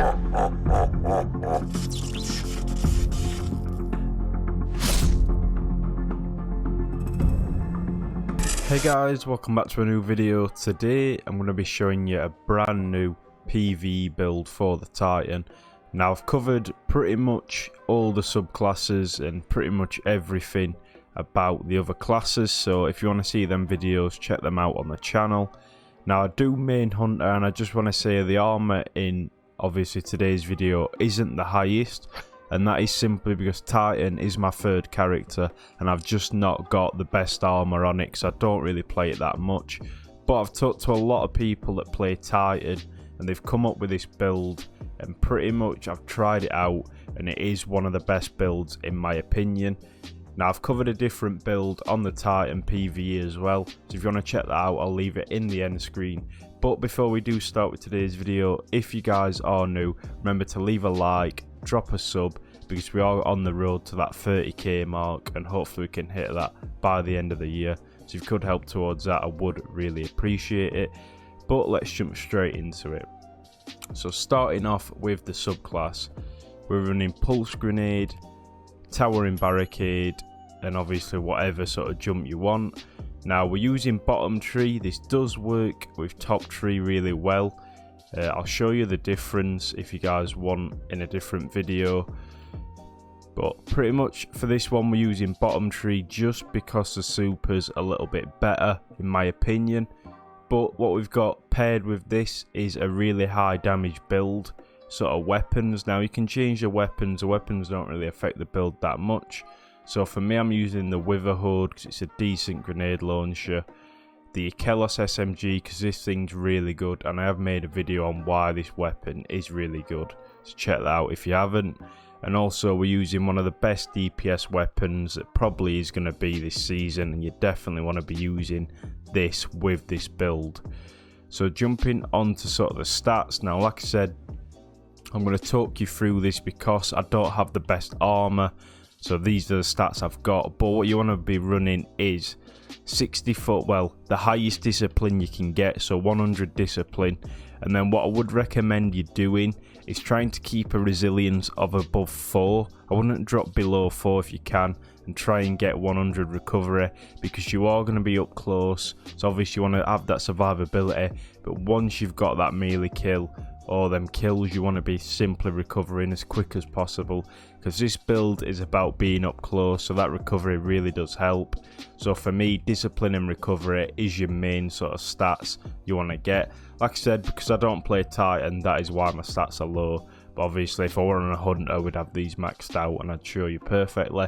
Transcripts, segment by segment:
Hey guys, welcome back to a new video. Today I'm going to be showing you a brand new PvE build for the Titan. Now I've covered pretty much all the subclasses and pretty much everything about the other classes, so if you want to see them videos, check them out on the channel. Now I do main Hunter, and I just want to say the armor in obviously today's video isn't the highest, and that is simply because Titan is my third character and I've just not got the best armor on it because I don't really play it that much. But I've talked to a lot of people that play Titan and they've come up with this build, and pretty much I've tried it out and it is one of the best builds in my opinion. Now I've covered a different build on the Titan PvE as well, so if you want to check that out I'll leave it in the end screen. But before we do start with today's video, if you guys are new, remember to leave a like, drop a sub, because we are on the road to that 30k mark and hopefully we can hit that by the end of the year. So if you could help towards that, I would really appreciate it. But let's jump straight into it. So starting off with the subclass, we're running Pulse Grenade, Towering Barricade, and obviously whatever sort of jump you want. Now we're using bottom tree. This does work with top tree really well. I'll show you the difference if you guys want in a different video. But pretty much for this one we're using bottom tree just because the super's a little bit better in my opinion. But what we've got paired with this is a really high damage build sort of weapons. Now you can change your weapons. The weapons don't really affect the build that much. So for me I'm using the Wither Hoard because it's a decent grenade launcher. The Kelos SMG because this thing's really good, and I have made a video on why this weapon is really good, so check that out if you haven't. And also we're using one of the best DPS weapons that probably is going to be this season, and you definitely want to be using this with this build. So jumping on to sort of the stats now, like I said, I'm going to talk you through this because I don't have the best armor, so these are the stats I've got. But what you want to be running is 60 foot, well, the highest discipline you can get, so 100 discipline. And then what I would recommend you doing is trying to keep a resilience of above 4. I wouldn't drop below 4 if you can, and try and get 100 recovery because you are going to be up close. So obviously you want to have that survivability, but once you've got that melee kill or them kills, you want to be simply recovering as quick as possible because this build is about being up close, so that recovery really does help. So for me, discipline and recovery is your main sort of stats you want to get. Like I said, because I don't play Titan, that is why my stats are low, but obviously if I were on a Hunter I would have these maxed out and I'd show you perfectly.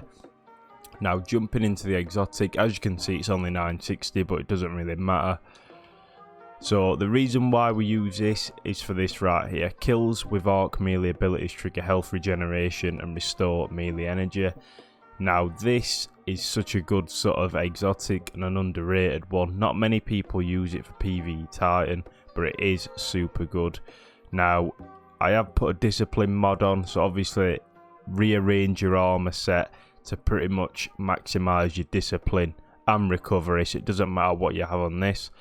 Now jumping into the exotic, as you can see it's only 960, but it doesn't really matter. So the reason why we use this is for this right here. Kills with arc melee abilities trigger health regeneration and restore melee energy. Now this is such a good sort of exotic and an underrated one. Not many people use it for PvE Titan, but it is super good. Now I have put a discipline mod on, so obviously rearrange your armor set to pretty much maximize your discipline and recovery, so it doesn't matter what you have on this.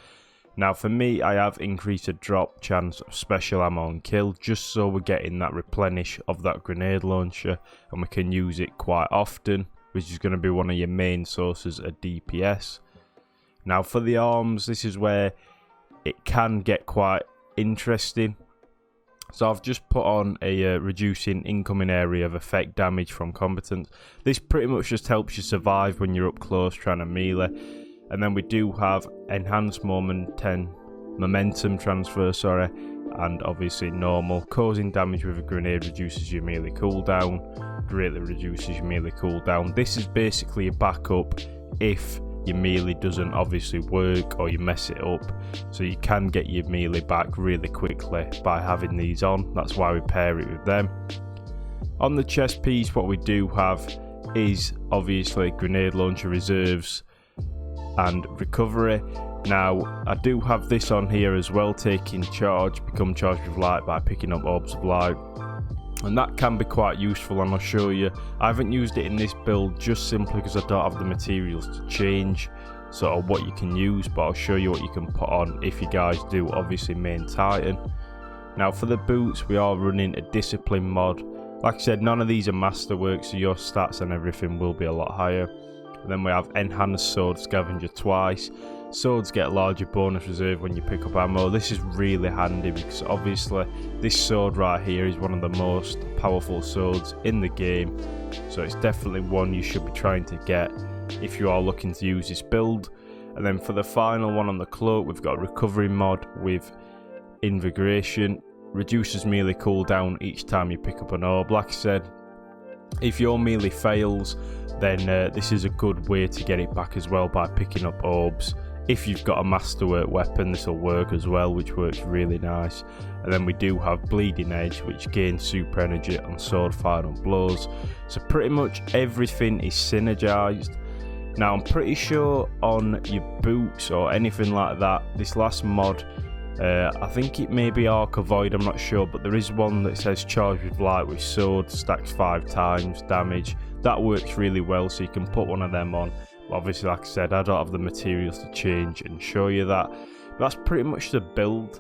Now for me, I have increased the drop chance of special ammo and kill just so we're getting that replenish of that grenade launcher and we can use it quite often, which is going to be one of your main sources of DPS. Now for the arms, this is where it can get quite interesting. So I've just put on a reducing incoming area of effect damage from combatants. This pretty much just helps you survive when you're up close trying to melee. And then we do have enhanced momentum transfer, and obviously normal. Causing damage with a grenade reduces your melee cooldown, greatly reduces your melee cooldown. This is basically a backup if your melee doesn't obviously work or you mess it up, so you can get your melee back really quickly by having these on. That's why we pair it with them. On the chest piece, what we do have is obviously grenade launcher reserves and recovery. Now I do have this on here as well, taking charge, become charged with light by picking up orbs of light, and that can be quite useful, and I'll show you. I haven't used it in this build just simply because I don't have the materials to change sort of what you can use, but I'll show you what you can put on if you guys do obviously main Titan. Now for the boots, we are running a discipline mod. Like I said, none of these are masterwork, so your stats and everything will be a lot higher. And then we have enhanced sword scavenger twice. Swords get larger bonus reserve when you pick up ammo. This is really handy because obviously this sword right here is one of the most powerful swords in the game, so it's definitely one you should be trying to get if you are looking to use this build. And then for the final one on the cloak, we've got a recovery mod with invigoration. Reduces melee cooldown each time you pick up an orb. Like I said, if your melee fails, then this is a good way to get it back as well by picking up orbs. If you've got a masterwork weapon, this will work as well, which works really nice. And then we do have bleeding edge, which gains super energy on sword final blows. So pretty much everything is synergized. Now I'm pretty sure on your boots or anything like that, this last mod, I think it may be Arc of Void, I'm not sure, but there is one that says charged with light with sword, stacks 5 times damage. That works really well, so you can put one of them on. But obviously, like I said, I don't have the materials to change and show you that. But that's pretty much the build.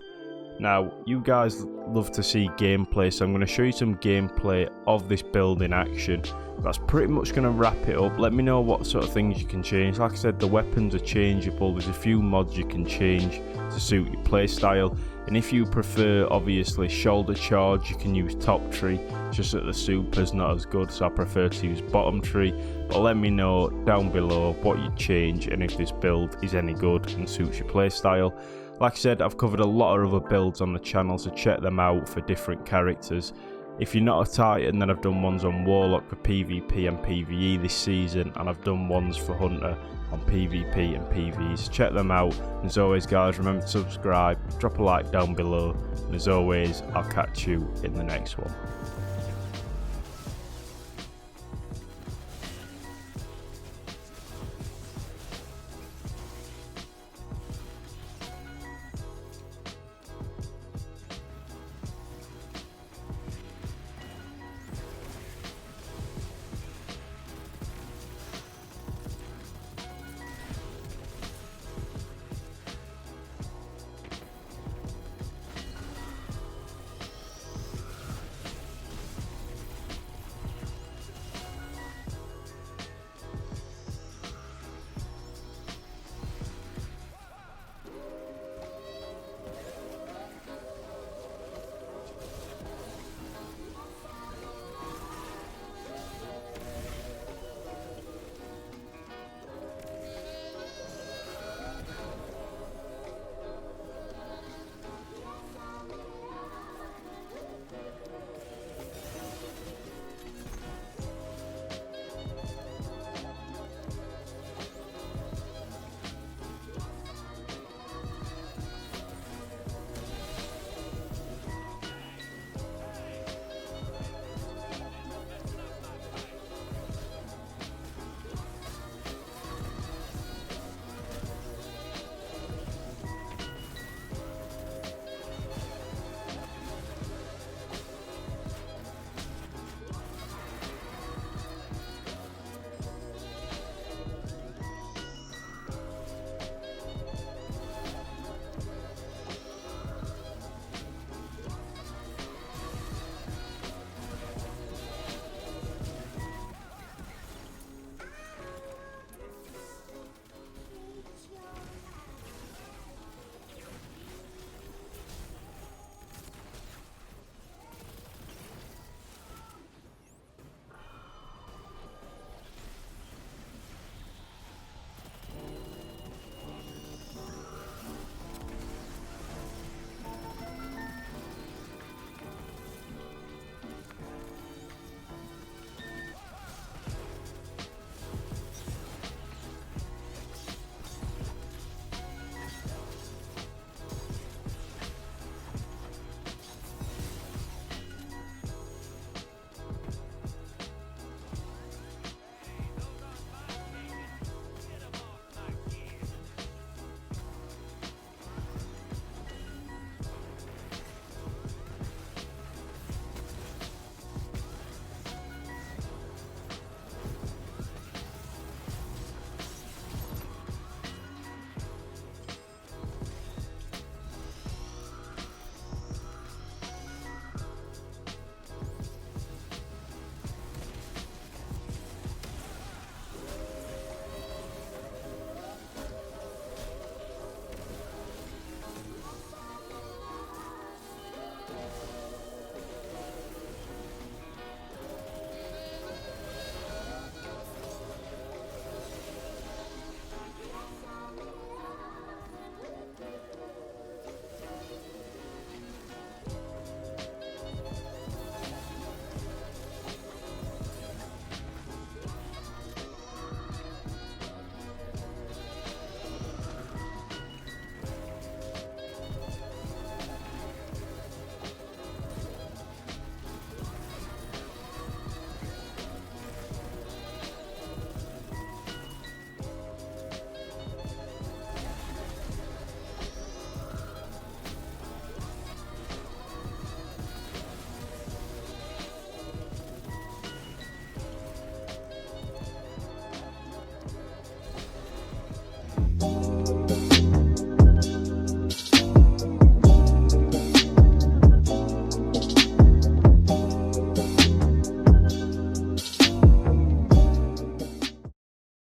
Now, you guys love to see gameplay, so I'm going to show you some gameplay of this build in action. That's pretty much going to wrap it up. Let me know what sort of things you can change. Like I said, the weapons are changeable. There's a few mods you can change to suit your playstyle. And if you prefer, obviously, shoulder charge, you can use top tree. Just that the super's not as good, so I prefer to use bottom tree. But let me know down below what you change and if this build is any good and suits your playstyle. Like I said, I've covered a lot of other builds on the channel, so check them out for different characters. If you're not a Titan, then I've done ones on Warlock for PvP and PvE this season, and I've done ones for Hunter on PvP and PvE, so check them out. And as always guys, remember to subscribe, drop a like down below, and as always, I'll catch you in the next one.